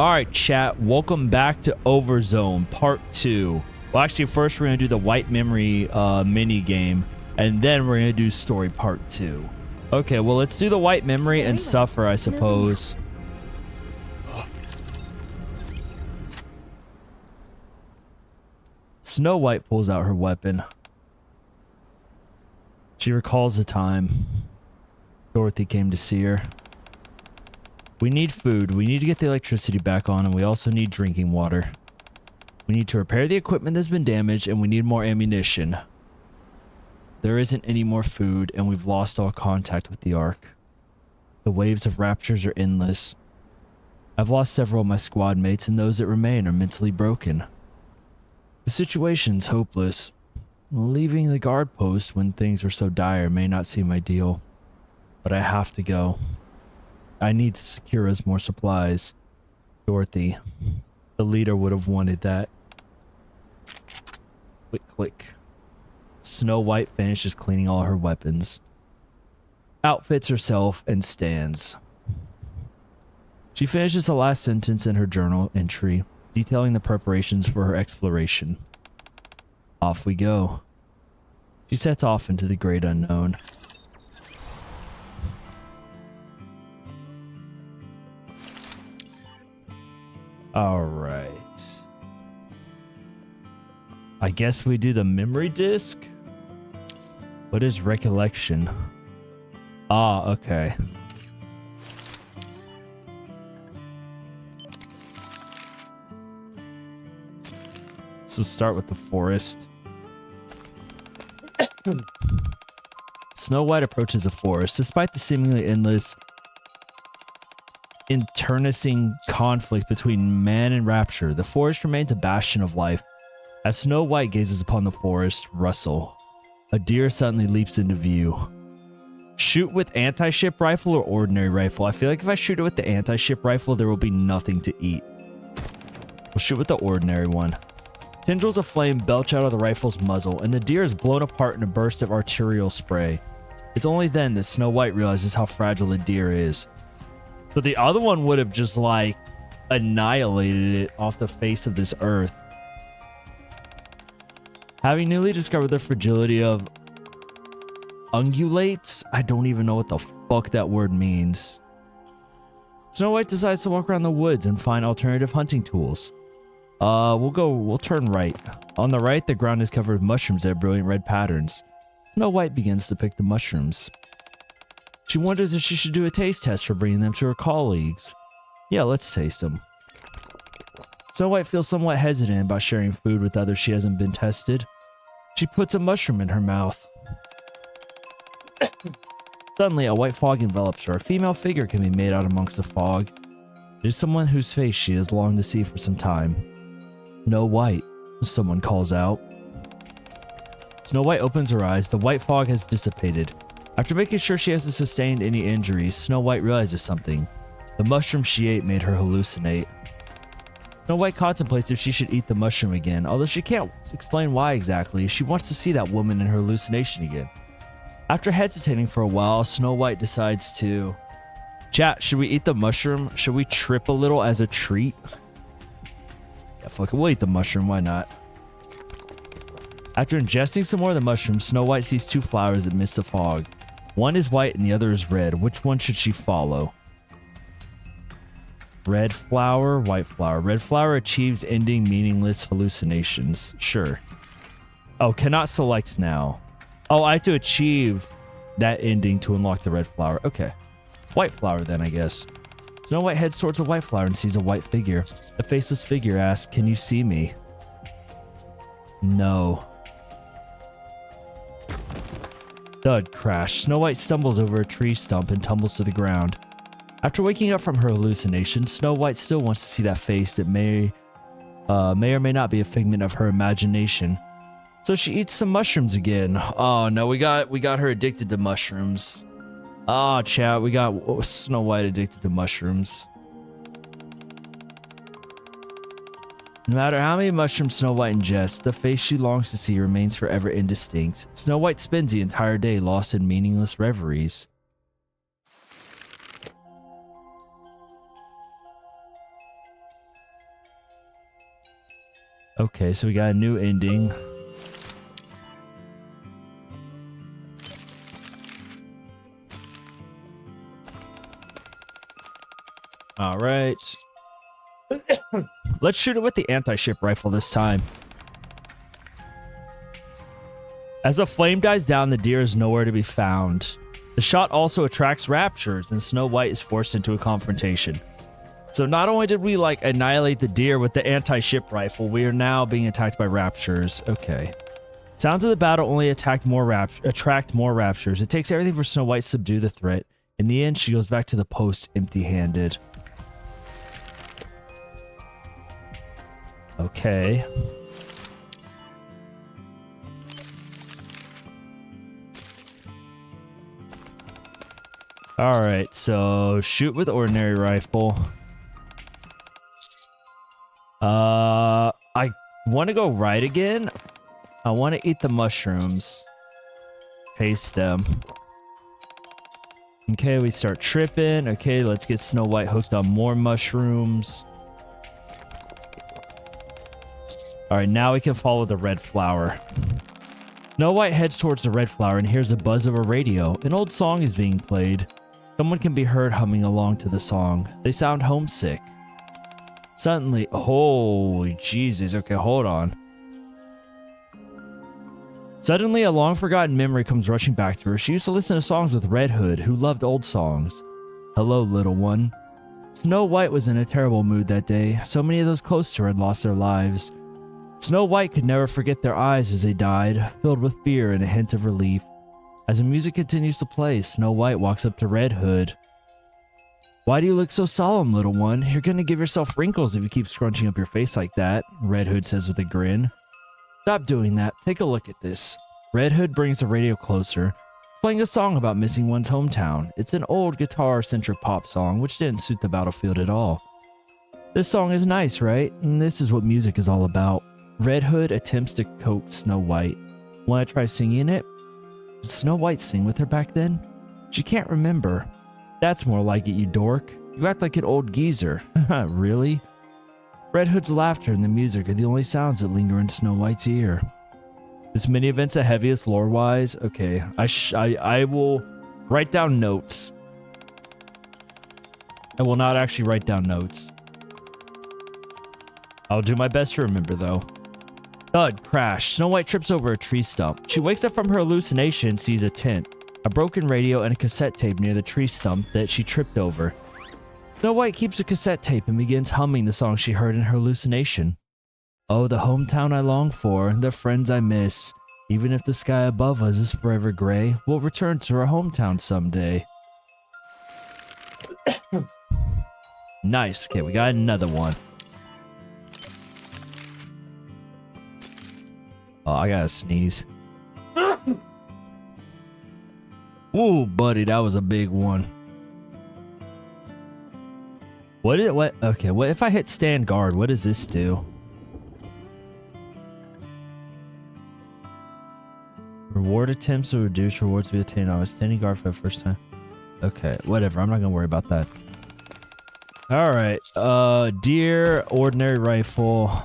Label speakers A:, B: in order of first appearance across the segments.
A: Alright, chat. Welcome back to Overzone Part 2. Well, actually, first we're going to do the white memory mini game, and then we're going to do story Part 2. Okay, well, let's do the white memory and suffer, I suppose. Snow White pulls out her weapon. She recalls the time Dorothy came to see her. We need food, we need to get the electricity back on, and we also need drinking water. We need to repair the equipment that's been damaged, and we need more ammunition. There isn't any more food, and we've lost all contact with the Ark. The waves of raptures are endless. I've lost several of my squad mates, and those that remain are mentally broken. The situation's hopeless. Leaving the guard post when things are so dire may not seem ideal, but I have to go. I need to secure us more supplies. Dorothy, the leader, would have wanted that. Click, click. Snow White finishes cleaning all her weapons, outfits herself, and stands. She finishes the last sentence in her journal entry, detailing the preparations for her exploration. Off we go. She sets off into the great unknown. All right. I guess we do the memory disk. What is recollection? Ah, okay. So start with the forest. Snow White approaches the forest. Despite the seemingly endless, internecine conflict between man and rapture, the forest remains a bastion of life. As Snow White gazes upon the forest rustle, a deer suddenly leaps into view. Shoot with anti-ship rifle or ordinary rifle? I feel like if I shoot it with the anti-ship rifle, there will be nothing to eat. We'll shoot with the ordinary one. Tendrils of flame belch out of the rifle's muzzle, and the deer is blown apart in a burst of arterial spray. It's only then that Snow White realizes how fragile a deer is. So the other one would have just, like, annihilated it off the face of this earth. Having newly discovered the fragility of ungulates, I don't even know what the fuck that word means. Snow White decides to walk around the woods and find alternative hunting tools. We'll turn right. On the right, the ground is covered with mushrooms that have brilliant red patterns. Snow White begins to pick the mushrooms. She wonders if she should do a taste test for bringing them to her colleagues. Yeah, let's taste them. Snow White feels somewhat hesitant about sharing food with others she hasn't been tested. She puts a mushroom in her mouth. Suddenly, a white fog envelops her. A female figure can be made out amongst the fog. It is someone whose face she has longed to see for some time. Snow White, someone calls out. Snow White opens her eyes. The white fog has dissipated. After making sure she hasn't sustained any injuries, Snow White realizes something. The mushroom she ate made her hallucinate. Snow White contemplates if she should eat the mushroom again, although she can't explain why exactly. She wants to see that woman in her hallucination again. After hesitating for a while, Snow White decides to... Chat, should we eat the mushroom? Should we trip a little as a treat? Yeah, fuck it, we'll eat the mushroom, why not? After ingesting some more of the mushroom, Snow White sees two flowers amidst the fog. One is white and the other is red. Which one should she follow? Red flower, white flower. Red flower achieves ending meaningless hallucinations. Sure. Oh, cannot select now. Oh, I have to achieve that ending to unlock the red flower. Okay. White flower then, I guess. Snow White heads towards a white flower and sees a white figure. The faceless figure asks, "Can you see me?" No. Thud crash. Snow White stumbles over a tree stump and tumbles to the ground. After waking up from her hallucination, Snow White still wants to see that face that may or may not be a figment of her imagination. So she eats some mushrooms again. Oh no, we got her addicted to mushrooms. Oh, chat, we got Snow White addicted to mushrooms. No matter how many mushrooms Snow White ingests, the face she longs to see remains forever indistinct. Snow White spends the entire day lost in meaningless reveries. Okay, so we got a new ending. All right. Let's shoot it with the anti-ship rifle this time. As the flame dies down, the deer is nowhere to be found. The shot also attracts raptures, and Snow White is forced into a confrontation. So not only did we like annihilate the deer with the anti-ship rifle, we are now being attacked by raptures. Okay. Sounds of the battle only attract more raptures. It takes everything for Snow White to subdue the threat. In the end, she goes back to the post empty-handed. Okay. Alright, so shoot with ordinary rifle. I want to go right again. I want to eat the mushrooms. Paste them. Okay, we start tripping. Okay, let's get Snow White hooked on more mushrooms. Alright, now we can follow the red flower. Snow White heads towards the red flower and hears a buzz of a radio. An old song is being played. Someone can be heard humming along to the song. They sound homesick. Suddenly, holy Jesus, okay, hold on. Suddenly, a long-forgotten memory comes rushing back to her. She used to listen to songs with Red Hood, who loved old songs. Hello, little one. Snow White was in a terrible mood that day. So many of those close to her had lost their lives. Snow White could never forget their eyes as they died, filled with fear and a hint of relief. As the music continues to play, Snow White walks up to Red Hood. Why do you look so solemn, little one? You're gonna give yourself wrinkles if you keep scrunching up your face like that, Red Hood says with a grin. Stop doing that. Take a look at this. Red Hood brings the radio closer, playing a song about missing one's hometown. It's an old guitar-centric pop song, which didn't suit the battlefield at all. This song is nice, right? And this is what music is all about. Red Hood attempts to coax Snow White. Want to try singing it? Did Snow White sing with her back then? She can't remember. That's more like it, you dork. You act like an old geezer. Really? Red Hood's laughter and the music are the only sounds that linger in Snow White's ear. This mini event's the heaviest lore-wise. Okay, I will write down notes. I will not actually write down notes. I'll do my best to remember, though. Thud, crash. Snow White trips over a tree stump. She wakes up from her hallucination and sees a tent, a broken radio, and a cassette tape near the tree stump that she tripped over. Snow White keeps a cassette tape and begins humming the song she heard in her hallucination. Oh, the hometown I long for, the friends I miss. Even if the sky above us is forever gray, we'll return to our hometown someday. Nice. Okay, we got another one. Oh, I gotta sneeze. Ooh, buddy, that was a big one. Okay, what if I hit stand guard? What does this do? Reward attempts will reduce rewards to be attained on a standing guard for the first time. Okay, whatever. I'm not gonna worry about that. Alright, deer, ordinary rifle.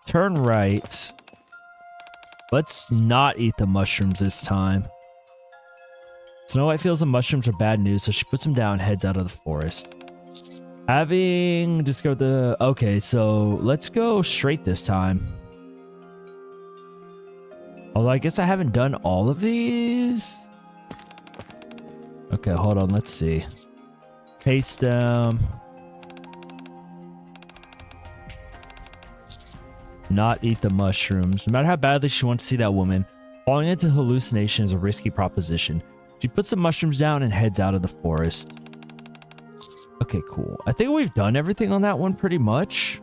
A: Turn right. Let's not eat the mushrooms this time. Snow White feels the mushrooms are bad news, so she puts them down and heads out of the forest. Having discovered the... Okay, so let's go straight this time. Although I guess I haven't done all of these. Okay, hold on. Let's see. Paste them. Not eat the mushrooms. No matter how badly she wants to see that woman, falling into hallucination is a risky proposition. She puts the mushrooms down and heads out of the forest. Okay, cool. I think we've done everything on that one pretty much.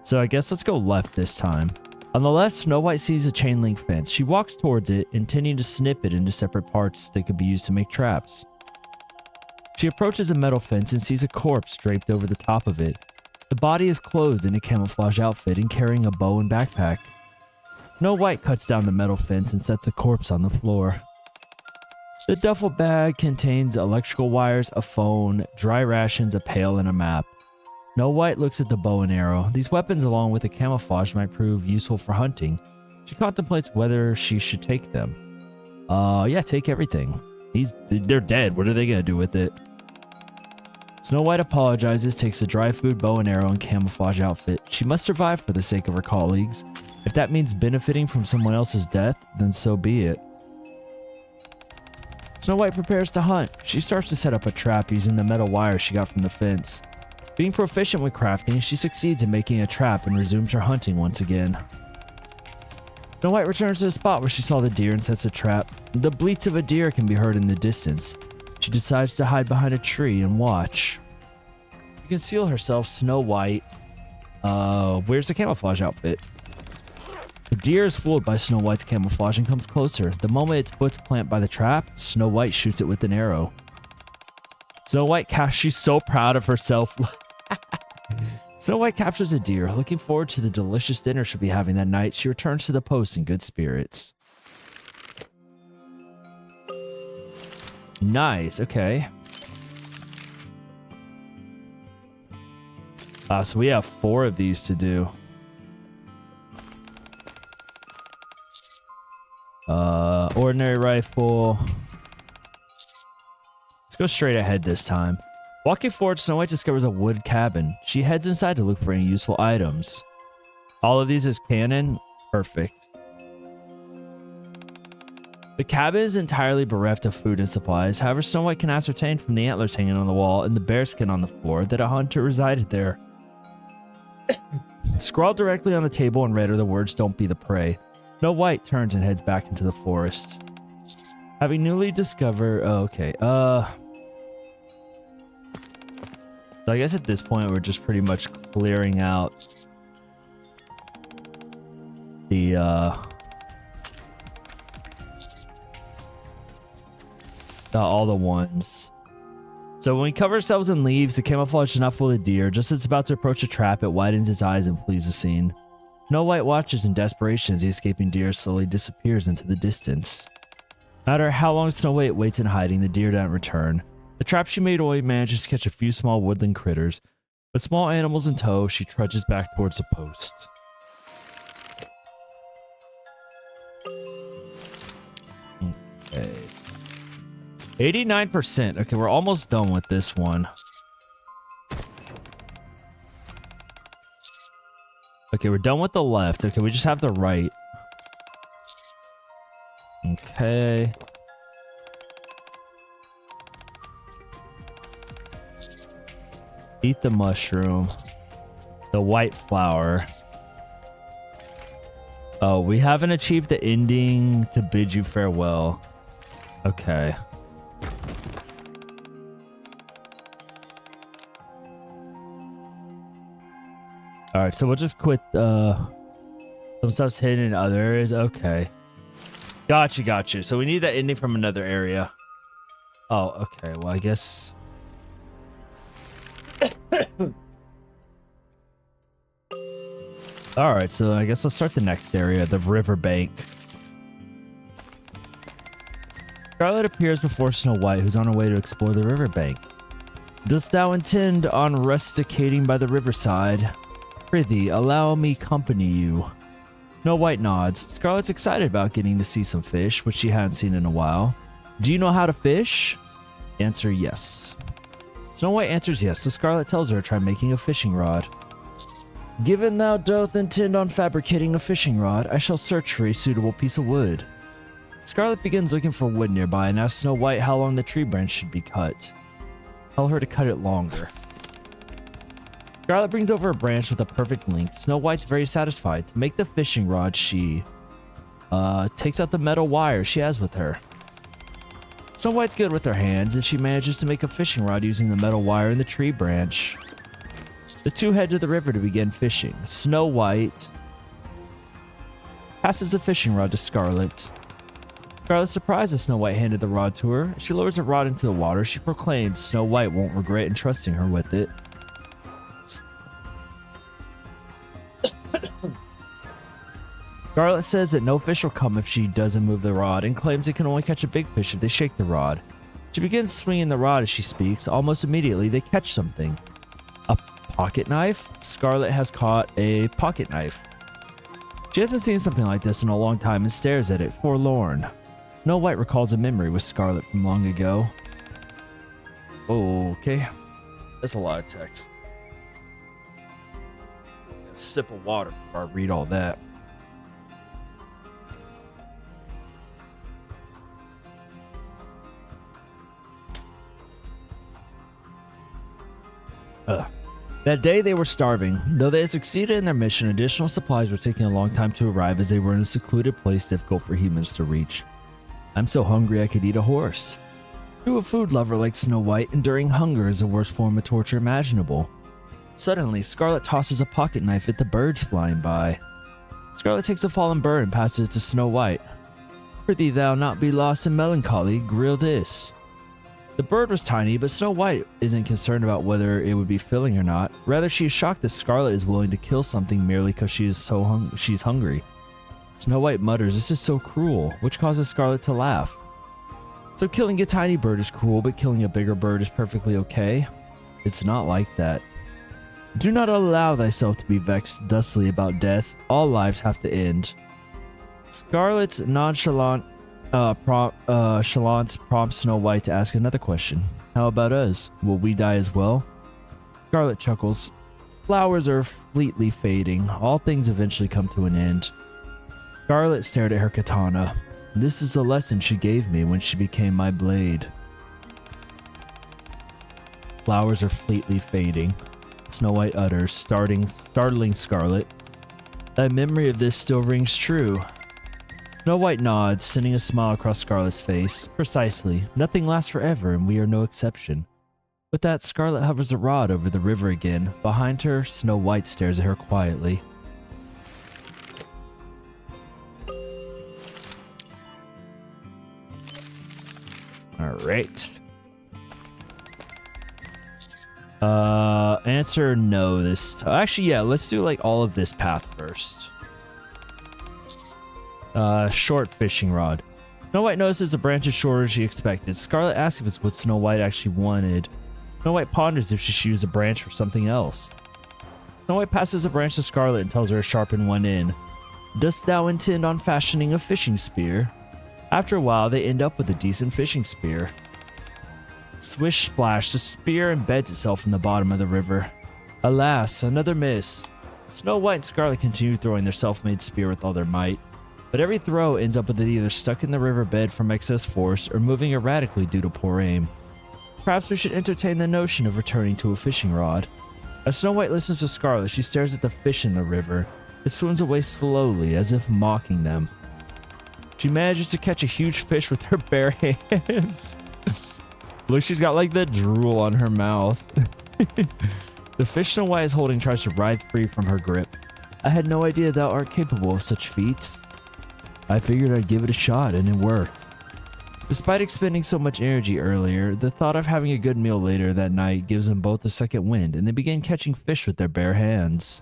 A: So I guess let's go left this time. On the left, Snow White sees a chain link fence. She walks towards it, intending to snip it into separate parts that could be used to make traps. She approaches a metal fence and sees a corpse draped over the top of it. The body is clothed in a camouflage outfit and carrying a bow and backpack. Snow White cuts down the metal fence and sets the corpse on the floor. The duffel bag contains electrical wires, a phone, dry rations, a pail, and a map. Snow White looks at the bow and arrow. These weapons, along with the camouflage, might prove useful for hunting. She contemplates whether she should take them. Yeah, take everything. They're dead. What are they gonna do with it? Snow White apologizes, takes the dry food, bow and arrow, and camouflage outfit. She must survive for the sake of her colleagues. If that means benefiting from someone else's death, then so be it. Snow White prepares to hunt. She starts to set up a trap using the metal wire she got from the fence. Being proficient with crafting, she succeeds in making a trap and resumes her hunting once again. Snow White returns to the spot where she saw the deer and sets a trap. The bleats of a deer can be heard in the distance. She decides to hide behind a tree and watch. To conceal herself, Snow White wears a camouflage outfit. The deer is fooled by Snow White's camouflage and comes closer. The moment its foot's planted by the trap, Snow White shoots it with an arrow. Snow White she's so proud of herself. Snow White captures a deer. Looking forward to the delicious dinner she'll be having that night, she returns to the post in good spirits. Nice, okay. So we have 4 of these to do. Ordinary rifle. Let's go straight ahead this time. Walking forward, Snow White discovers a wood cabin. She heads inside to look for any useful items. All of these is canon? Perfect. The cabin is entirely bereft of food and supplies. However, Snow White can ascertain from the antlers hanging on the wall and the bearskin on the floor that a hunter resided there. Scrawled directly on the table in red are the words, "Don't be the prey." Snow White turns and heads back into the forest. Having newly discovered... Oh, okay. So I guess at this point we're just pretty much clearing out the all the ones. So when we cover ourselves in leaves, the camouflage is not full of deer. Just as it's about to approach a trap, it widens its eyes and flees the scene. Snow White watches in desperation as the escaping deer slowly disappears into the distance. No matter how long Snow White waits in hiding, the deer don't return. The trap she made only manages to catch a few small woodland critters. With small animals in tow, she trudges back towards the post. Okay. 89%. Okay, we're almost done with this one. Okay, we're done with the left. Okay, we just have the right. Okay. Eat the mushroom. The white flower. Oh, we haven't achieved the ending to bid you farewell. Okay. Alright, so we'll just quit some stuff's hidden in other areas. Okay. Gotcha. So we need that ending from another area. Oh, okay. Well, I guess... Alright, so I guess let's start the next area, the riverbank. Scarlet appears before Snow White, who's on her way to explore the riverbank. Dost thou intend on rusticating by the riverside? Prithee, allow me company you. Snow White nods. Scarlet's excited about getting to see some fish, which she hadn't seen in a while. Do you know how to fish? Answer yes. Snow White answers yes, so Scarlet tells her to try making a fishing rod. Given thou doth intend on fabricating a fishing rod, I shall search for a suitable piece of wood. Scarlet begins looking for wood nearby and asks Snow White how long the tree branch should be cut. Tell her to cut it longer. Scarlet brings over a branch with a perfect length. Snow White's very satisfied. To make the fishing rod, she takes out the metal wire she has with her. Snow White's good with her hands, and she manages to make a fishing rod using the metal wire in the tree branch. The two head to the river to begin fishing. Snow White passes the fishing rod to Scarlet. Scarlet's surprised as Snow White handed the rod to her. She lowers the rod into the water. She proclaims Snow White won't regret entrusting her with it. Scarlet says that no fish will come if she doesn't move the rod and claims it can only catch a big fish if they shake the rod. She begins swinging the rod as she speaks. Almost immediately, they catch something. A pocket knife? Scarlet has caught a pocket knife. She hasn't seen something like this in a long time and stares at it, forlorn. Snow White recalls a memory with Scarlet from long ago. Okay. That's a lot of text. A sip of water before I read all that. That day they were starving. Though they had succeeded in their mission, additional supplies were taking a long time to arrive as they were in a secluded place difficult for humans to reach. I'm so hungry I could eat a horse. To a food lover like Snow White, enduring hunger is the worst form of torture imaginable. Suddenly, Scarlet tosses a pocket knife at the birds flying by. Scarlet takes a fallen bird and passes it to Snow White. Prithee thou not be lost in melancholy, grill this. The bird was tiny, but Snow White isn't concerned about whether it would be filling or not. Rather, she is shocked that Scarlet is willing to kill something merely because she's hungry. Snow White mutters, "This is so cruel," which causes Scarlet to laugh. So killing a tiny bird is cruel, but killing a bigger bird is perfectly okay? It's not like that. Do not allow thyself to be vexed thusly about death. All lives have to end. Scarlet's nonchalant prompts Snow White to ask another question. How about us? Will we die as well? Scarlet chuckles. Flowers are fleetly fading. All things eventually come to an end. Scarlet stared at her katana. This is the lesson she gave me when she became my blade. Flowers are fleetly fading, Snow White utters, startling Scarlet. Thy memory of this still rings true. Snow White nods, sending a smile across Scarlet's face. Precisely. Nothing lasts forever, and we are no exception. With that, Scarlet hovers a rod over the river again. Behind her, Snow White stares at her quietly. Alright. Answer no this time. Actually, yeah, let's do like all of this path first. Short fishing rod. Snow White notices the branch is shorter than she expected. Scarlet asks if it's what Snow White actually wanted. Snow White ponders if she should use a branch for something else. Snow White passes a branch to Scarlet and tells her to sharpen one end. Dost thou intend on fashioning a fishing spear? After a while, they end up with a decent fishing spear. Swish splash, the spear embeds itself in the bottom of the river. Alas, another miss. Snow White and Scarlet continue throwing their self-made spear with all their might. But every throw ends up with it either stuck in the riverbed from excess force or moving erratically due to poor aim. Perhaps we should entertain the notion of returning to a fishing rod. As Snow White listens to Scarlet, she stares at the fish in the river. It swims away slowly, as if mocking them. She manages to catch a huge fish with her bare hands. Look, she's got like the drool on her mouth. The fish Snow White is holding tries to writhe free from her grip. I had no idea thou art capable of such feats. I figured I'd give it a shot, and it worked. Despite expending so much energy earlier, the thought of having a good meal later that night gives them both a second wind, and they begin catching fish with their bare hands.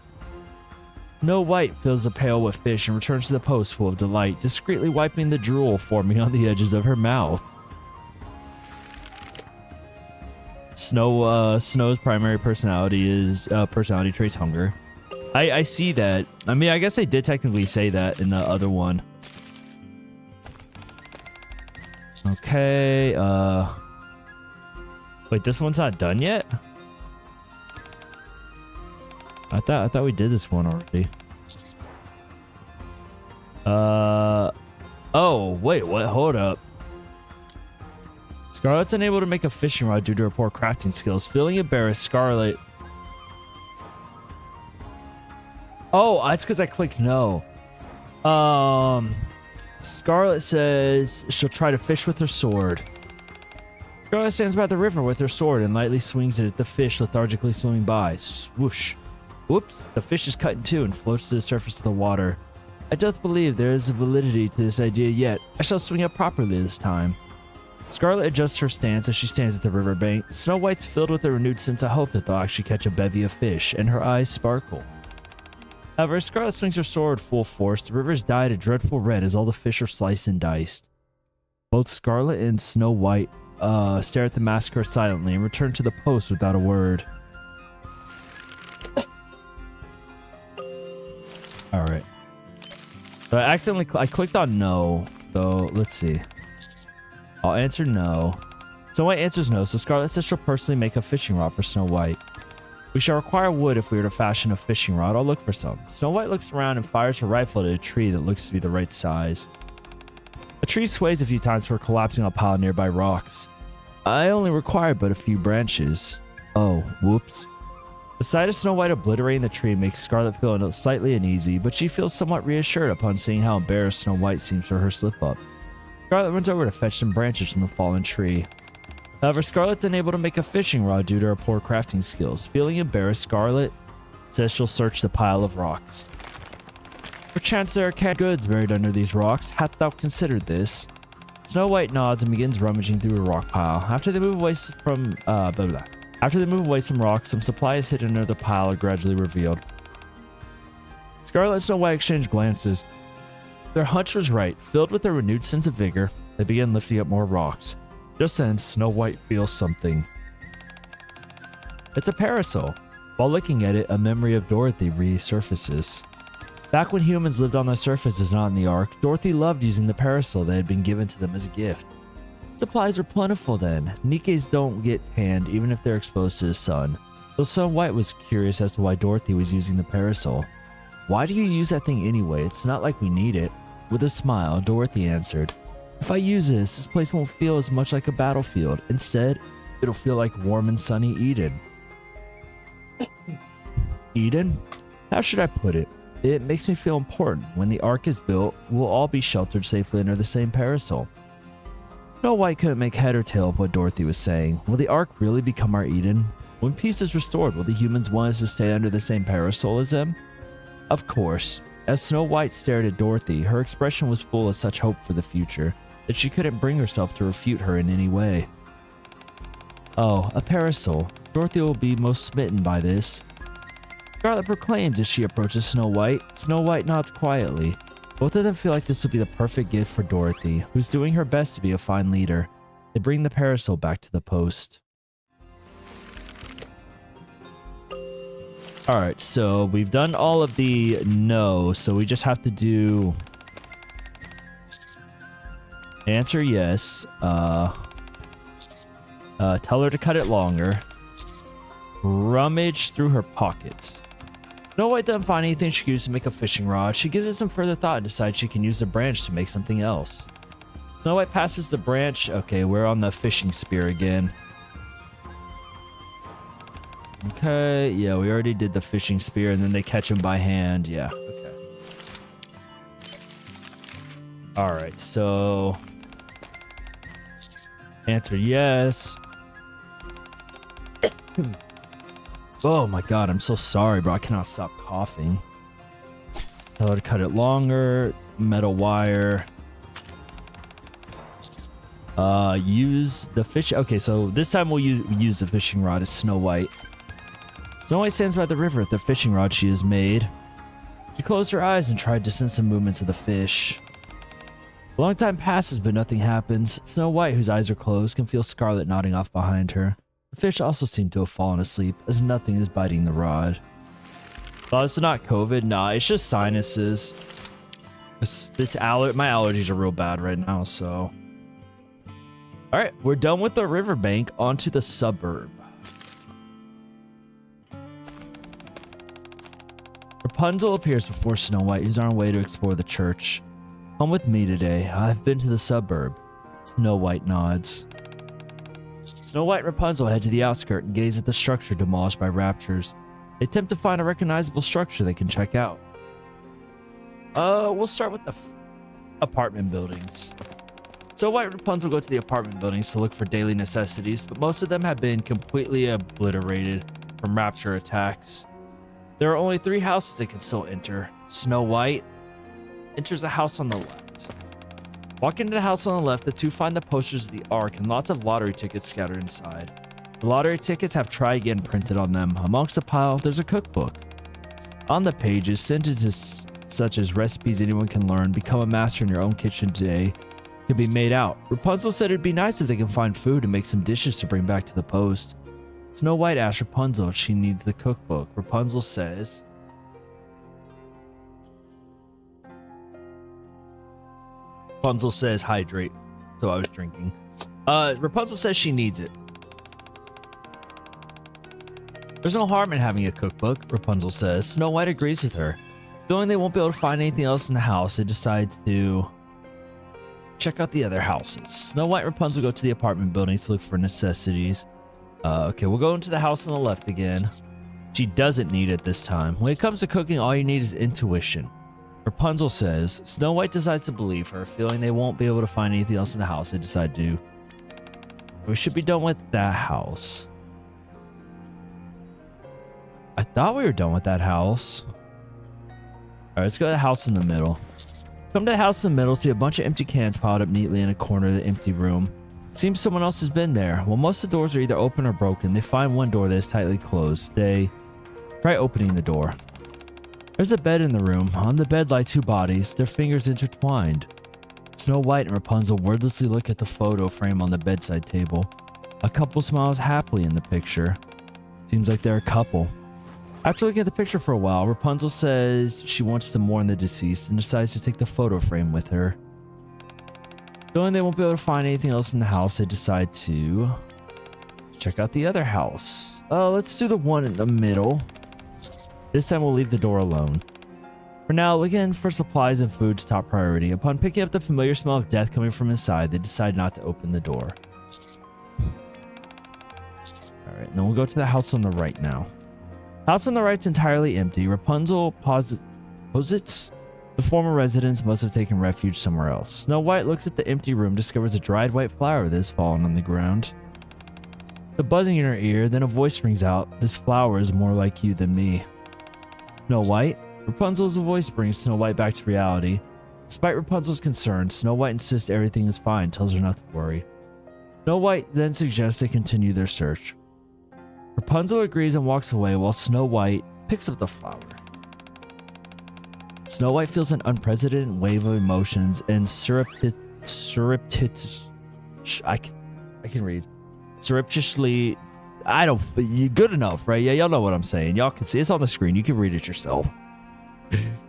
A: Snow White fills the pail with fish and returns to the post full of delight, discreetly wiping the drool forming on the edges of her mouth. Snow's primary personality trait's hunger. I see that. I mean, I guess they did technically say that in the other one. Okay, wait, this one's not done yet? I thought we did this one already. Oh, wait, what? Hold up. Scarlet's unable to make a fishing rod due to her poor crafting skills. Feeling embarrassed, Scarlet... Oh, that's because I clicked no. Scarlet says she'll try to fish with her sword. Scarlet stands by the river with her sword and lightly swings it at the fish lethargically swimming by. Swoosh. Whoops, the fish is cut in two and floats to the surface of the water. I doth believe there is a validity to this idea yet. I shall swing it properly this time. Scarlet adjusts her stance as she stands at the riverbank. Snow White's filled with a renewed sense of hope that they'll actually catch a bevy of fish, and her eyes sparkle. However, as Scarlet swings her sword full force, the river's dyed a dreadful red as all the fish are sliced and diced. Both Scarlet and Snow White stare at the massacre silently and return to the post without a word. All right. So I clicked on no. So let's see. I'll answer no. Snow White answers no, so Scarlet says she'll personally make a fishing rod for Snow White. We shall require wood if we were to fashion a fishing rod. I'll look for some. Snow White looks around and fires her rifle at a tree that looks to be the right size. A tree sways a few times before collapsing on a pile of nearby rocks. I only require but a few branches. Oh, whoops. The sight of Snow White obliterating the tree makes Scarlet feel slightly uneasy, but she feels somewhat reassured upon seeing how embarrassed Snow White seems for her slip-up. Scarlet runs over to fetch some branches from the fallen tree. However, Scarlet's unable to make a fishing rod due to her poor crafting skills. Feeling embarrassed, Scarlet says she'll search the pile of rocks. Perchance there are canned goods buried under these rocks. Hast thou considered this? Snow White nods and begins rummaging through a rock pile. After they move away from rocks, some supplies hidden under the pile are gradually revealed. Scarlet and Snow White exchange glances. Their hunch was right. Filled with a renewed sense of vigor, they begin lifting up more rocks. Just then, Snow White feels something. It's a parasol. While looking at it, a memory of Dorothy resurfaces. Back when humans lived on the surfaces, not in the Ark, Dorothy loved using the parasol that had been given to them as a gift. Supplies were plentiful then. Nikkes don't get tanned even if they're exposed to the sun. So Snow White was curious as to why Dorothy was using the parasol. Why do you use that thing anyway? It's not like we need it. With a smile, Dorothy answered, if I use this place won't feel as much like a battlefield. Instead, it'll feel like warm and sunny Eden. Eden? How should I put it? It makes me feel important. When the Ark is built, we'll all be sheltered safely under the same parasol. Snow White couldn't make head or tail of what Dorothy was saying. Will the Ark really become our Eden? When peace is restored, will the humans want us to stay under the same parasol as them? Of course. As Snow White stared at Dorothy, her expression was full of such hope for the future that she couldn't bring herself to refute her in any way. Oh, a parasol. Dorothy will be most smitten by this. Scarlet proclaims as she approaches Snow White. Snow White nods quietly. Both of them feel like this will be the perfect gift for Dorothy, who's doing her best to be a fine leader. They bring the parasol back to the post. Alright, so we've done all of the no, so we just have to do... Answer yes. Tell her to cut it longer. Rummage through her pockets. Snow White doesn't find anything she can use to make a fishing rod. She gives it some further thought and decides she can use the branch to make something else. Snow White passes the branch. Okay, we're on the fishing spear again. Okay, yeah, we already did the fishing spear and then they catch him by hand. Yeah, okay. Alright, so... Answer yes. Oh my god, I'm so sorry, bro. I cannot stop coughing. Tell her to cut it longer. Metal wire. Use the fish. Okay, so this time we'll use the fishing rod. It's Snow White. Snow White stands by the river with the fishing rod she has made. She closed her eyes and tried to sense the movements of the fish. A long time passes, but nothing happens. Snow White, whose eyes are closed, can feel Scarlet nodding off behind her. The fish also seem to have fallen asleep, as nothing is biting the rod. Oh, it's not COVID? Nah, it's just sinuses. My allergies are real bad right now, so... Alright, we're done with the riverbank, onto the suburb. Rapunzel appears before Snow White, who's on her way to explore the church. Come with me today. I've been to the suburb. Snow White nods. Snow White and Rapunzel head to the outskirt and gaze at the structure demolished by raptures. They attempt to find a recognizable structure they can check out. We'll start with the apartment buildings. Snow White and Rapunzel go to the apartment buildings to look for daily necessities, but most of them have been completely obliterated from rapture attacks. There are only 3 houses they can still enter. Snow White enters a house on the left. Walking into the house on the left, the two find the posters of the Ark and lots of lottery tickets scattered inside. The lottery tickets have "Try Again" printed on them. Amongst the pile, there's a cookbook. On the pages, sentences such as "Recipes anyone can learn," "Become a master in your own kitchen today," can be made out. Rapunzel said it'd be nice if they can find food and make some dishes to bring back to the post. Snow White asks Rapunzel if she needs the cookbook. Rapunzel says, Rapunzel says hydrate. So I was drinking. Rapunzel says she needs it. There's no harm in having a cookbook, Rapunzel says. Snow White agrees with her. Knowing they won't be able to find anything else in the house, they decide to check out the other houses. Snow White and Rapunzel go to the apartment buildings to look for necessities. Okay, we'll go into the house on the left again. She doesn't need it this time. When it comes to cooking, all you need is intuition. Rapunzel says. Snow White decides to believe her, feeling they won't be able to find anything else in the house. They decide to. We should be done with that house. I thought we were done with that house. Alright, let's go to the house in the middle. Come to the house in the middle, see a bunch of empty cans piled up neatly in a corner of the empty room. Seems someone else has been there. While most of the doors are either open or broken, they find one door that is tightly closed. They try opening the door. There's a bed in the room. On the bed lie two bodies, their fingers intertwined. Snow White and Rapunzel wordlessly look at the photo frame on the bedside table. A couple smiles happily in the picture. Seems like they're a couple. After looking at the picture for a while, Rapunzel says she wants to mourn the deceased and decides to take the photo frame with her. Knowing they won't be able to find anything else in the house, they decide to check out the other house. Let's do the one in the middle. This time we'll leave the door alone. For now, looking for supplies and food's top priority. Upon picking up the familiar smell of death coming from inside, they decide not to open the door. Alright, and then we'll go to the house on the right now. House on the right's entirely empty. Rapunzel posits the former residents must have taken refuge somewhere else. Snow White looks at the empty room, discovers a dried white flower that has fallen on the ground. The buzzing in her ear, then a voice rings out. This flower is more like you than me. Snow White? Rapunzel's voice brings Snow White back to reality. Despite Rapunzel's concern, Snow White insists everything is fine, tells her not to worry. Snow White then suggests they continue their search. Rapunzel agrees and walks away while Snow White picks up the flower. Snow White feels an unprecedented wave of emotions and I can read. Surreptitiously, good enough, right? Yeah, y'all know what I'm saying. Y'all can see it's on the screen. You can read it yourself.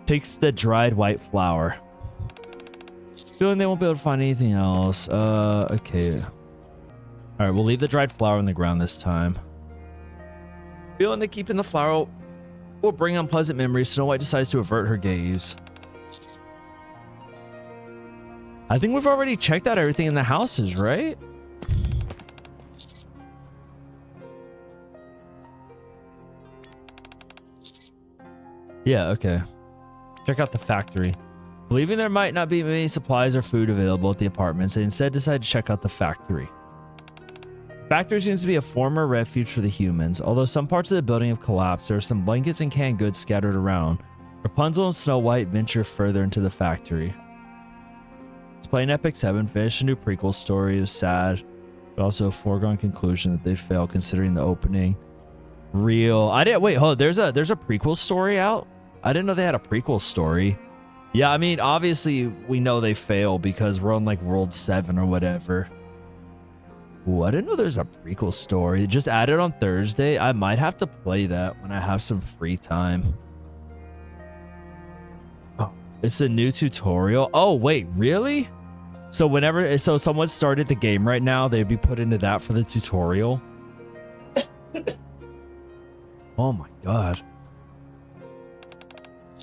A: Takes the dried white flower. Feeling they won't be able to find anything else. Okay. All right, we'll leave the dried flower on the ground this time. Feeling that keeping the flower will bring unpleasant memories, Snow White decides to avert her gaze. I think we've already checked out everything in the houses, right? Yeah, okay. Check out the factory. Believing there might not be many supplies or food available at the apartments, they instead decide to check out the factory. Factory seems to be a former refuge for the humans. Although some parts of the building have collapsed, there are some blankets and canned goods scattered around. Rapunzel and Snow White venture further into the factory. It's playing Epic 7 finished a new prequel story. It was sad, but also a foregone conclusion that they failed considering the opening. I didn't wait. Hold. There's a prequel story out. I didn't know they had a prequel story. Yeah, I mean, obviously we know they fail because we're on like World 7 or whatever. Ooh, I didn't know there's a prequel story. Just added on Thursday. I might have to play that when I have some free time. Oh, it's a new tutorial. Oh, wait, really? So someone started the game right now, they'd be put into that for the tutorial. Oh my god.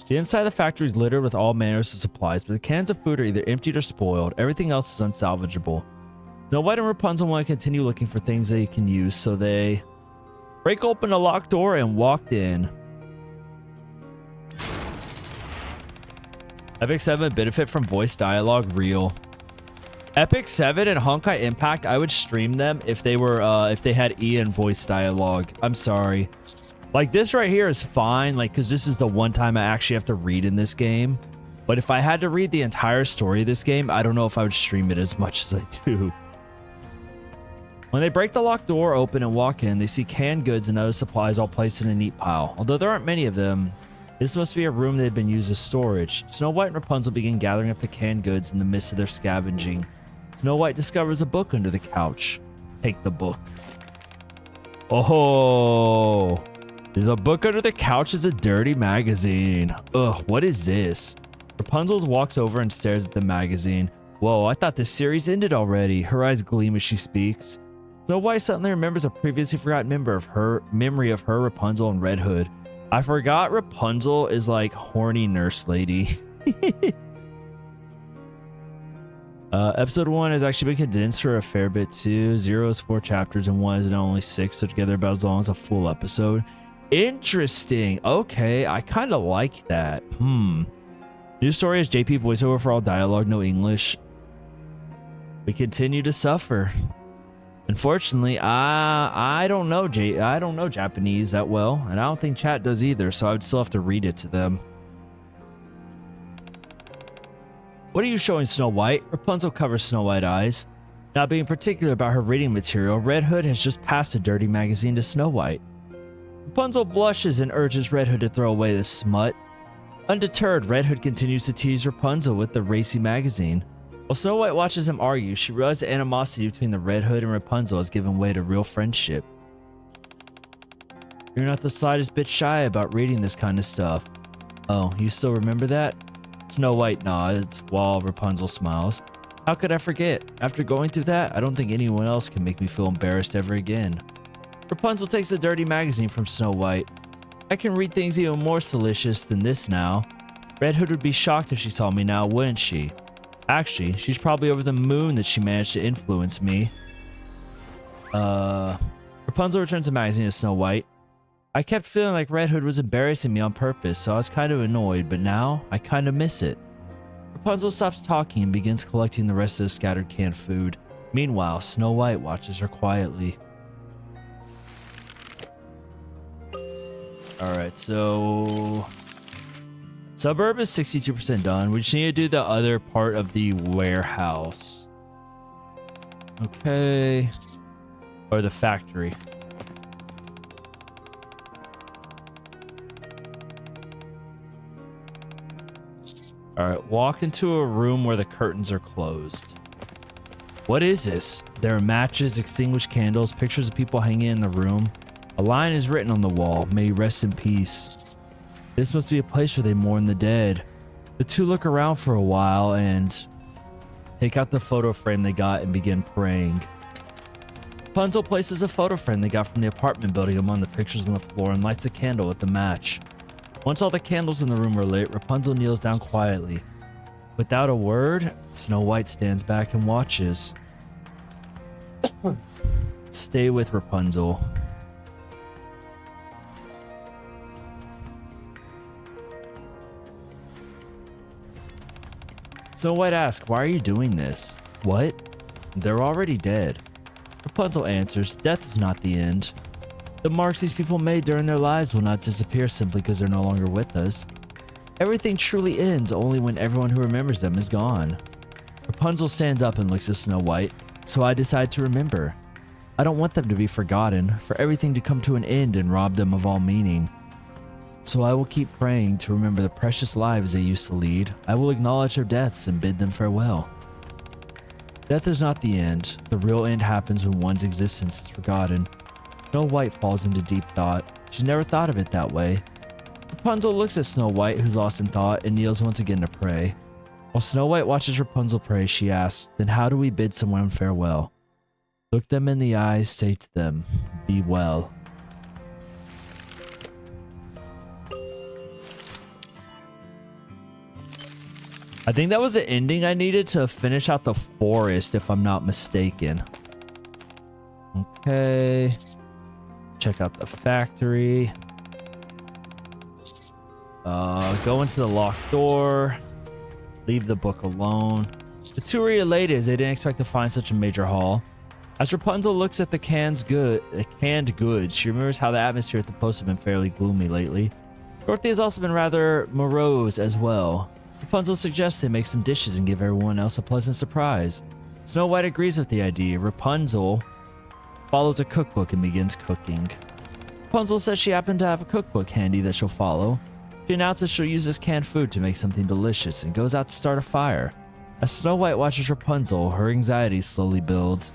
A: The inside of the factory is littered with all manners of supplies, but the cans of food are either emptied or spoiled. Everything else is unsalvageable. Snow White and Rapunzel want to continue looking for things they can use, so they break open a locked door and walked in. Epic 7 benefit from voice dialogue real. Epic 7 and Honkai Impact, I would stream them if they were if they had Ian voice dialogue. I'm sorry. Like this right here is fine, like because this is the one time I actually have to read in this game. But if I had to read the entire story of this game, I don't know if I would stream it as much as I do. When they break the locked door open and walk in, they see canned goods and other supplies all placed in a neat pile. Although there aren't many of them, this must be a room that had been used as storage. Snow White and Rapunzel begin gathering up the canned goods in the midst of their scavenging. Snow White discovers a book under the couch. Take the book. Oh, the book under the couch is a dirty magazine. Ugh, what is this? Rapunzel walks over and stares at the magazine. Whoa, I thought this series ended already. Her eyes gleam as she speaks. Snow White suddenly remembers a previously forgotten memory of her, Rapunzel, and Red Hood. I forgot Rapunzel is like horny nurse lady. Episode 1 has actually been condensed for a fair bit too. 0 is 4 chapters and 1 is now only 6, so together about as long as a full episode. Interesting. Okay, I kind of like that. New story has JP voiceover for all dialogue, no English. We continue to suffer. Unfortunately, I don't know Japanese that well, and I don't think chat does either, so I would still have to read it to them. What are you showing, Snow White? Rapunzel covers Snow White's eyes. Not being particular about her reading material, Red Hood has just passed a dirty magazine to Snow White. Rapunzel blushes and urges Red Hood to throw away the smut. Undeterred, Red Hood continues to tease Rapunzel with the racy magazine. While Snow White watches them argue, she realizes the animosity between the Red Hood and Rapunzel has given way to real friendship. You're not the slightest bit shy about reading this kind of stuff. Oh, you still remember that? Snow White nods while Rapunzel smiles. How could I forget? After going through that, I don't think anyone else can make me feel embarrassed ever again. Rapunzel takes a dirty magazine from Snow White. I can read things even more salacious than this now. Red Hood would be shocked if she saw me now, wouldn't she? Actually, she's probably over the moon that she managed to influence me. Rapunzel returns the magazine to Snow White. I kept feeling like Red Hood was embarrassing me on purpose, so I was kind of annoyed, but now I kind of miss it. Rapunzel stops talking and begins collecting the rest of the scattered canned food. Meanwhile, Snow White watches her quietly. Alright, so suburb is 62% done. We just need to do the other part of the warehouse. Okay. Or the factory. Alright, walk into a room where the curtains are closed. What is this? There are matches, extinguished candles, pictures of people hanging in the room. A line is written on the wall, may you rest in peace. This must be a place where they mourn the dead. The two look around for a while and take out the photo frame they got and begin praying. Rapunzel places a photo frame they got from the apartment building among the pictures on the floor and lights a candle with the match. Once all the candles in the room are lit, Rapunzel kneels down quietly. Without a word, Snow White stands back and watches. Stay with Rapunzel. Snow White asks, why are you doing this? What? They're already dead. Rapunzel answers, death is not the end. The marks these people made during their lives will not disappear simply because they're no longer with us. Everything truly ends only when everyone who remembers them is gone. Rapunzel stands up and looks at Snow White, so I decide to remember. I don't want them to be forgotten, for everything to come to an end and rob them of all meaning. So I will keep praying to remember the precious lives they used to lead. I will acknowledge their deaths and bid them farewell. Death is not the end. The real end happens when one's existence is forgotten. Snow White falls into deep thought. She never thought of it that way. Rapunzel looks at Snow White, who's lost in thought, and kneels once again to pray. While Snow White watches Rapunzel pray, she asks, then how do we bid someone farewell? Look them in the eyes, say to them, be well. I think that was the ending I needed to finish out the forest, if I'm not mistaken. Okay. Check out the factory. Go into the locked door. Leave the book alone. The two are elated as they didn't expect to find such a major haul. As Rapunzel looks at the canned goods, she remembers how the atmosphere at the post has been fairly gloomy lately. Dorothy has also been rather morose as well. Rapunzel suggests they make some dishes and give everyone else a pleasant surprise. Snow White agrees with the idea. Rapunzel follows a cookbook and begins cooking. Rapunzel says she happened to have a cookbook handy that she'll follow. She announces she'll use this canned food to make something delicious and goes out to start a fire. As Snow White watches Rapunzel, her anxiety slowly builds.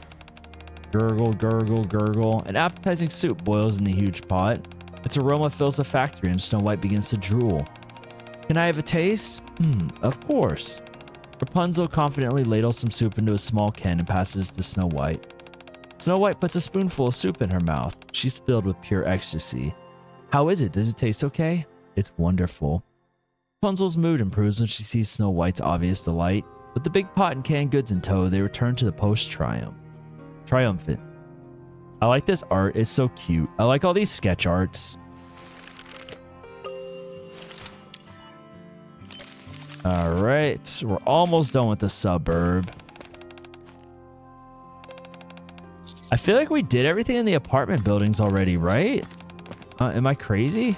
A: Gurgle, gurgle, gurgle. An appetizing soup boils in the huge pot. Its aroma fills the factory and Snow White begins to drool. Can I have a taste? Of course. Rapunzel confidently ladles some soup into a small can and passes it to Snow White. Snow White puts a spoonful of soup in her mouth. She's filled with pure ecstasy. How is it? Does it taste okay? It's wonderful. Rapunzel's mood improves when she sees Snow White's obvious delight. With the big pot and canned goods in tow, they return to the post triumphant. I like this art. It's so cute. I like all these sketch arts. All right, we're almost done with the suburb. I feel like we did everything in the apartment buildings already, right? Am I crazy?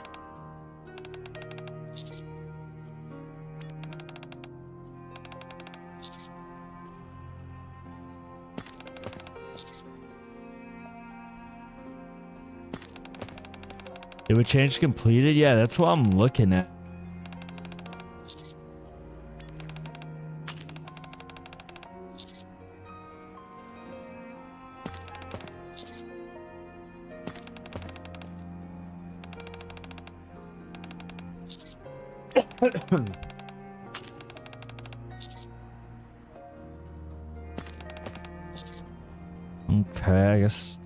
A: It would change completed? Yeah, that's what I'm looking at. Okay, I guess.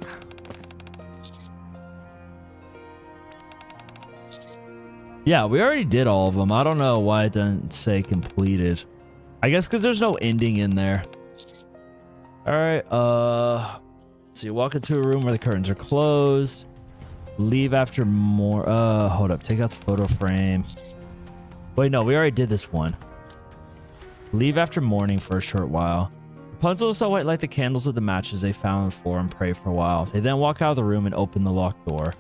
A: Yeah, we already did all of them. I don't know why it doesn't say completed. I guess because there's no ending in there. All right, so you walk into a room where the curtains are closed. Leave after more. Hold up. Take out the photo frame. Wait, no, we already did this one. Leave after morning for a short while. Rapunzel and Snow White light the candles with the matches they found on the floor and pray for a while. They then walk out of the room and open the locked door.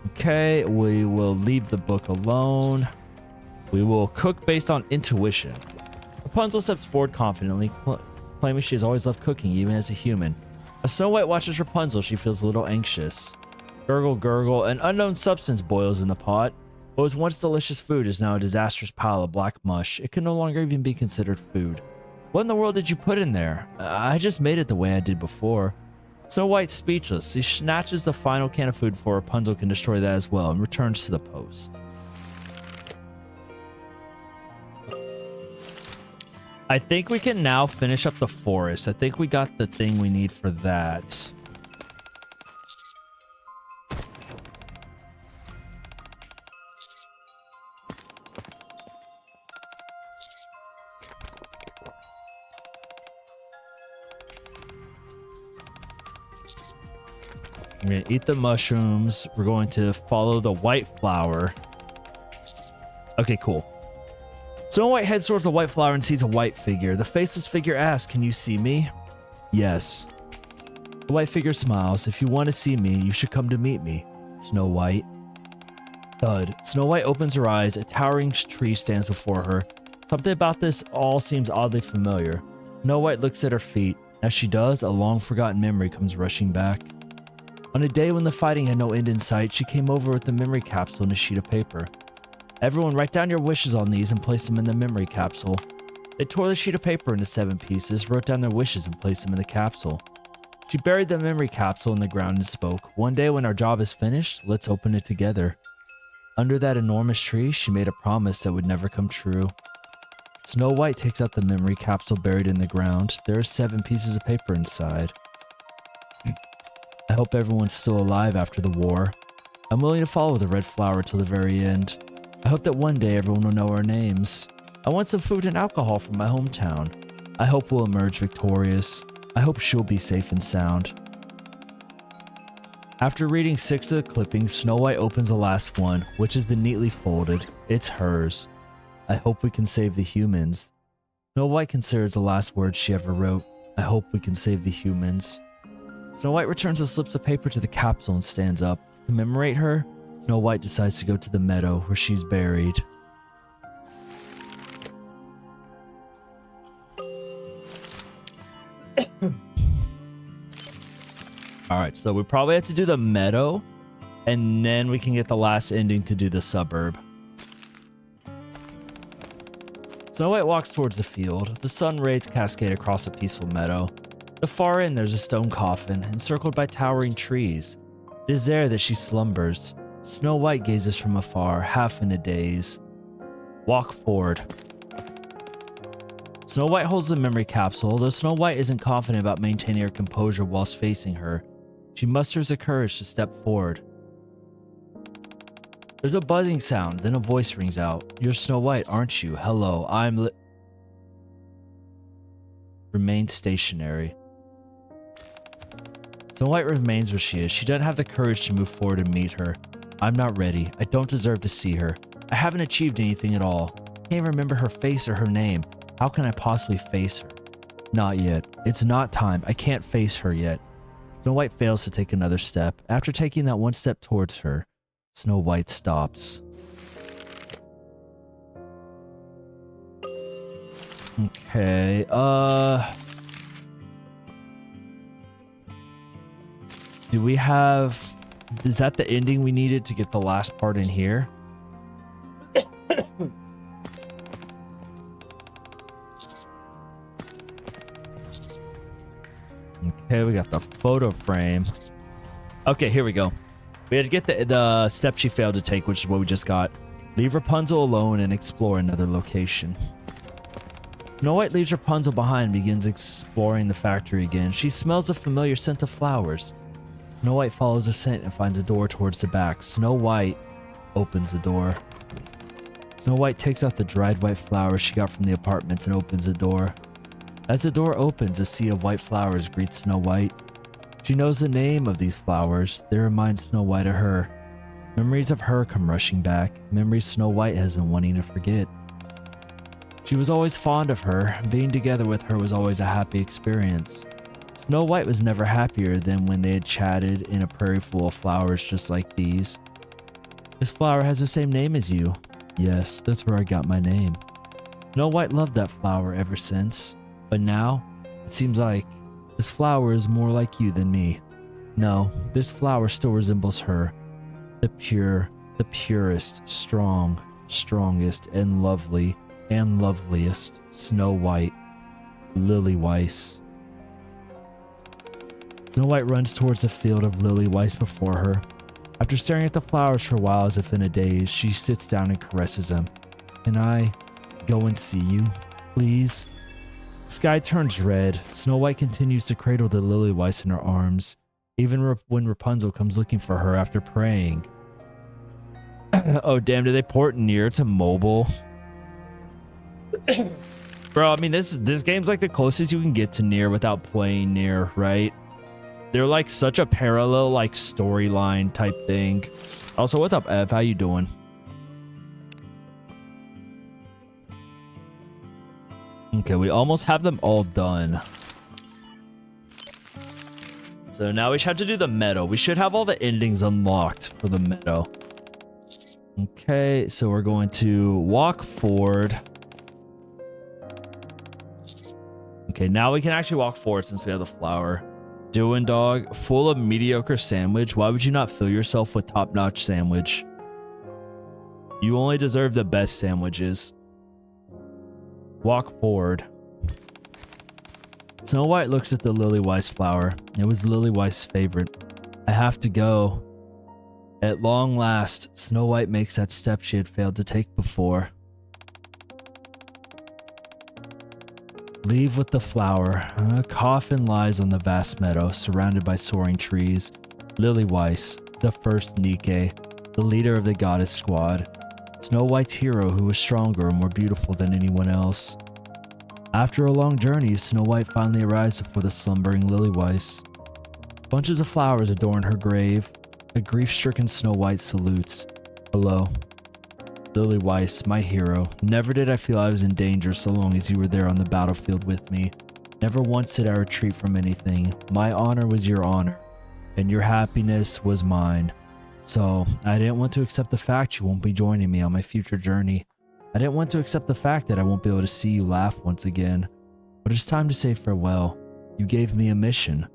A: Okay, we will leave the book alone. We will cook based on intuition. Rapunzel steps forward confidently, claiming she has always loved cooking, even as a human. As Snow White watches Rapunzel, she feels a little anxious. Gurgle, gurgle, an unknown substance boils in the pot. What was once delicious food is now a disastrous pile of black mush. It can no longer even be considered food. What in the world did you put in there? I just made it the way I did before. Snow White's speechless. She snatches the final can of food before Rapunzel can destroy that as well and returns to the post. I think we can now finish up the forest. I think we got the thing we need for that. We're going to eat the mushrooms. We're going to follow the white flower. Okay, cool. Snow White heads towards the white flower and sees a white figure. The faceless figure asks, "Can you see me?" "Yes." The white figure smiles. "If you want to see me, you should come to meet me, Snow White." Thud. Snow White opens her eyes. A towering tree stands before her. Something about this all seems oddly familiar. Snow White looks at her feet. As she does, a long-forgotten memory comes rushing back. On a day when the fighting had no end in sight, she came over with the memory capsule and a sheet of paper. "Everyone write down your wishes on these and place them in the memory capsule." They tore the sheet of paper into 7 pieces, wrote down their wishes and placed them in the capsule. She buried the memory capsule in the ground and spoke, "One day when our job is finished, let's open it together." Under that enormous tree, she made a promise that would never come true. Snow White takes out the memory capsule buried in the ground. There are 7 pieces of paper inside. "I hope everyone's still alive after the war. I'm willing to follow the red flower till the very end. I hope that one day everyone will know our names. I want some food and alcohol from my hometown. I hope we'll emerge victorious. I hope she'll be safe and sound." After reading 6 of the clippings, Snow White opens the last one, which has been neatly folded. It's hers. "I hope we can save the humans." Snow White considers the last words she ever wrote. "I hope we can save the humans." Snow White returns the slips of paper to the capsule and stands up. To commemorate her, Snow White decides to go to the meadow where she's buried. Alright, so we probably have to do the meadow, and then we can get the last ending to do the suburb. Snow White walks towards the field. The sun rays cascade across a peaceful meadow. At the far end, there's a stone coffin, encircled by towering trees. It is there that she slumbers. Snow White gazes from afar, half in a daze. Walk forward. Snow White holds the memory capsule. Though Snow White isn't confident about maintaining her composure whilst facing her, she musters the courage to step forward. There's a buzzing sound, then a voice rings out. You're Snow White, aren't you? Hello, I'm Remain stationary. Snow White remains where she is. She doesn't have the courage to move forward and meet her. I'm not ready. I don't deserve to see her. I haven't achieved anything at all. I can't remember her face or her name. How can I possibly face her? Not yet. It's not time. I can't face her yet. Snow White fails to take another step. After taking that one step towards her, Snow White stops. Okay, do we have... Is that the ending we needed to get the last part in here? Okay, we got the photo frame. Okay, here we go. We had to get the step she failed to take, which is what we just got. Leave Rapunzel alone and explore another location. Snow White leaves Rapunzel behind and begins exploring the factory again. She smells the familiar scent of flowers. Snow White follows the scent and finds a door towards the back. Snow White opens the door. Snow White takes out the dried white flowers she got from the apartments and opens the door. As the door opens, a sea of white flowers greets Snow White. She knows the name of these flowers. They remind Snow White of her. Memories of her come rushing back. Memories Snow White has been wanting to forget. She was always fond of her. Being together with her was always a happy experience. Snow White was never happier than when they had chatted in a prairie full of flowers just like these. This flower has the same name as you. Yes, that's where I got my name. Snow White loved that flower ever since. But now, it seems like this flower is more like you than me. No, this flower still resembles her. The purest, strongest, and loveliest Snow White, Lily Weiss. Snow White runs towards the field of Lily Weiss before her. After staring at the flowers for a while as if in a daze, she sits down and caresses them. Can I go and see you, please? The sky turns red. Snow White continues to cradle the Lily Weiss in her arms, even when Rapunzel comes looking for her after praying. Oh damn, did they port Nier to mobile? Bro, I mean, this game's like the closest you can get to Nier without playing Nier, right? They're like such a parallel like storyline type thing. Also, what's up, Ev? How you doing? Okay, we almost have them all done. So now we just have to do the meadow. We should have all the endings unlocked for the meadow. Okay, so we're going to walk forward. Okay, now we can actually walk forward since we have the flower. Doing dog, full of mediocre sandwich. Why would you not fill yourself with top-notch sandwich? You only deserve the best sandwiches. Walk forward. Snow White looks at the Lily Weiss flower. It was Lily Weiss' favorite. I have to go. At long last, Snow White makes that step she had failed to take before. Leave with the flower. A coffin lies on the vast meadow, surrounded by soaring trees. Lily Weiss, the first Nikke, the leader of the goddess squad. Snow White's hero who was stronger and more beautiful than anyone else. After a long journey, Snow White finally arrives before the slumbering Lily Weiss. Bunches of flowers adorn her grave. A grief-stricken Snow White salutes. Hello. Lily Weiss, my hero. Never did I feel I was in danger so long as you were there on the battlefield with me. Never once did I retreat from anything. My honor was your honor, and your happiness was mine. So, I didn't want to accept the fact you won't be joining me on my future journey. I didn't want to accept the fact that I won't be able to see you laugh once again. But it's time to say farewell. You gave me a mission.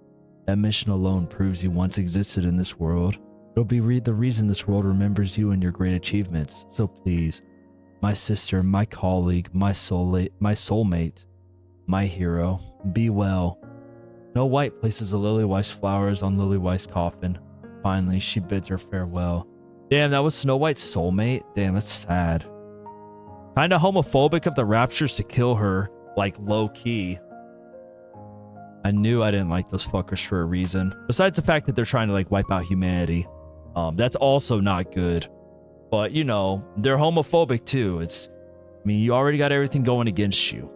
A: That mission alone proves you once existed in this world. It'll be the reason this world remembers you and your great achievements. So please, my sister, my colleague, my soulmate, my hero, be well. Snow White places the Lily Weiss flowers on Lily Weiss' coffin. Finally, she bids her farewell. Damn, that was Snow White's soulmate? Damn, that's sad. Kinda homophobic of the Raptures to kill her like low key. I knew I didn't like those fuckers for a reason. Besides the fact that they're trying to like wipe out humanity. That's also not good. But you know, they're homophobic too. I mean, you already got everything going against you.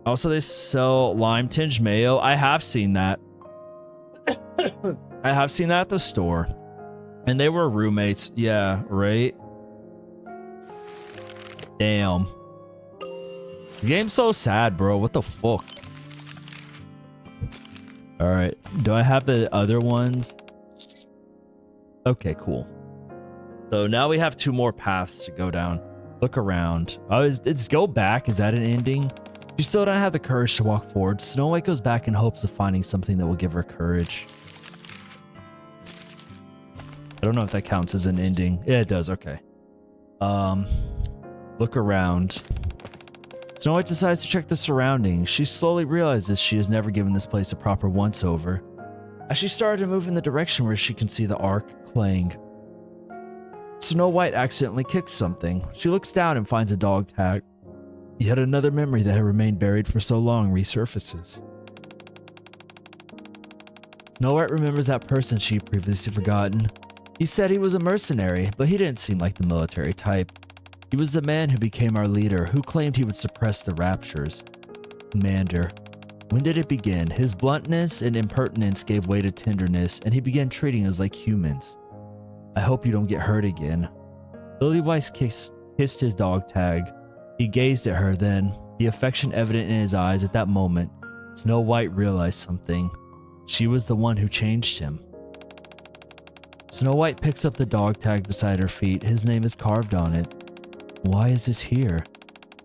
A: Also, they sell lime tinged mayo. I have seen that. I have seen that at the store. And they were roommates. Yeah, right? Damn. The game's so sad, bro. What the fuck? Alright. Do I have the other ones? Okay, cool. So now we have 2 more paths to go down. Look around. Oh, it's go back. Is that an ending? She still don't have the courage to walk forward. Snow White goes back in hopes of finding something that will give her courage. I don't know if that counts as an ending. Yeah, it does. Okay. Look around. Snow White decides to check the surroundings. She slowly realizes she has never given this place a proper once-over. As she started to move in the direction where she can see the arc playing, Snow White accidentally kicks something. She looks down and finds a dog tag. Yet another memory that had remained buried for so long resurfaces. Snow White remembers that person she previously forgotten. He said he was a mercenary, but he didn't seem like the military type. He was the man who became our leader, who claimed he would suppress the raptures. Commander. When did it begin? His bluntness and impertinence gave way to tenderness, and he began treating us like humans. I hope you don't get hurt again. Lily Weiss kissed his dog tag. He gazed at her then, the affection evident in his eyes at that moment. Snow White realized something. She was the one who changed him. Snow White picks up the dog tag beside her feet. His name is carved on it. Why is this here?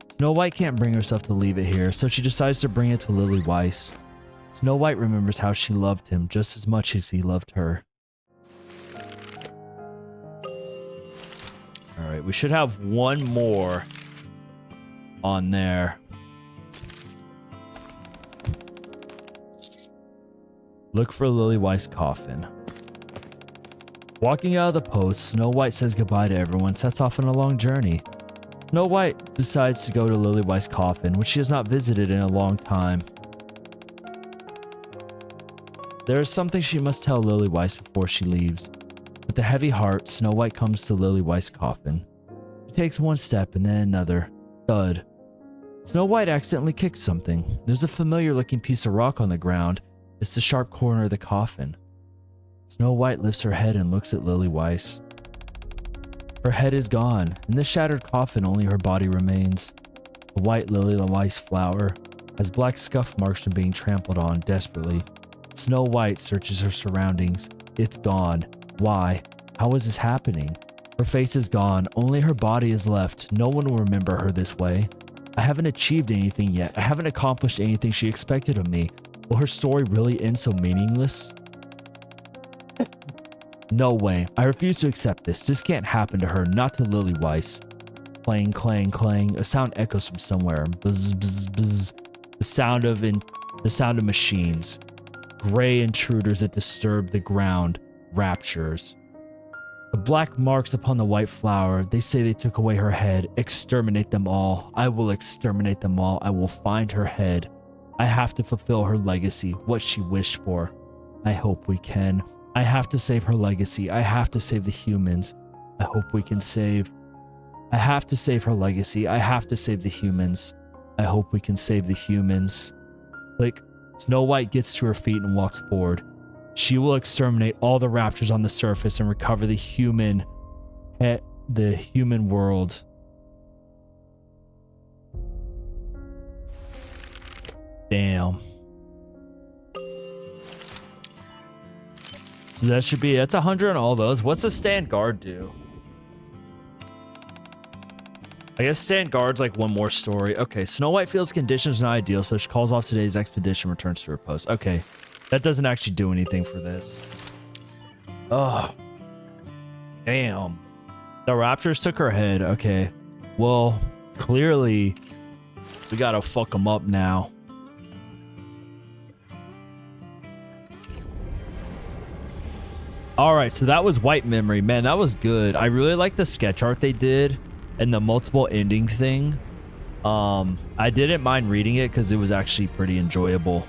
A: Snow White can't bring herself to leave it here, so she decides to bring it to Lily Weiss. Snow White remembers how she loved him just as much as he loved her. Alright, we should have one more on there. Look for Lily Weiss' coffin. Walking out of the post, Snow White says goodbye to everyone, sets off on a long journey. Snow White decides to go to Lily Weiss' coffin, which she has not visited in a long time. There is something she must tell Lily Weiss before she leaves. With a heavy heart, Snow White comes to Lily Weiss' coffin. She takes one step and then another. Thud. Snow White accidentally kicked something. There's a familiar looking piece of rock on the ground. It's the sharp corner of the coffin. Snow White lifts her head and looks at Lily Weiss. Her head is gone. In the shattered coffin, only her body remains. The white Lily Weiss flower has black scuff marks from being trampled on desperately. Snow White searches her surroundings. It's gone. Why? How is this happening? Her face is gone. Only her body is left. No one will remember her this way. I haven't achieved anything yet. I haven't accomplished anything she expected of me. Will her story really end so meaningless? No way. I refuse to accept this. This can't happen to her, not to Lily Weiss. Clang, clang, clang. A sound echoes from somewhere. Buzz, buzz, buzz. The sound of machines. Gray intruders that disturb the ground. Raptures. The black marks upon the white flower. They say they took away her head. Exterminate them all. I will exterminate them all. I will find her head. I have to fulfill her legacy, what she wished for. I hope we can. I have to save her legacy. I have to save the humans. I hope we can save. I have to save her legacy. I have to save the humans. I hope we can save the humans. Click. Snow White gets to her feet and walks forward. She will exterminate all the raptors on the surface and recover the human world. Damn. So that should be, that's 100 on all those. What's a stand guard do? I guess stand guard's like one more story. Okay, Snow White feels conditions not ideal, so she calls off today's expedition, returns to her post. Okay, that doesn't actually do anything for this. Oh, damn. The raptors took her head. Okay, well, clearly we gotta fuck them up now. All right, so that was White Memory. Man, that was good. I really like the sketch art they did. and the multiple ending thing, I didn't mind reading it because it was actually pretty enjoyable.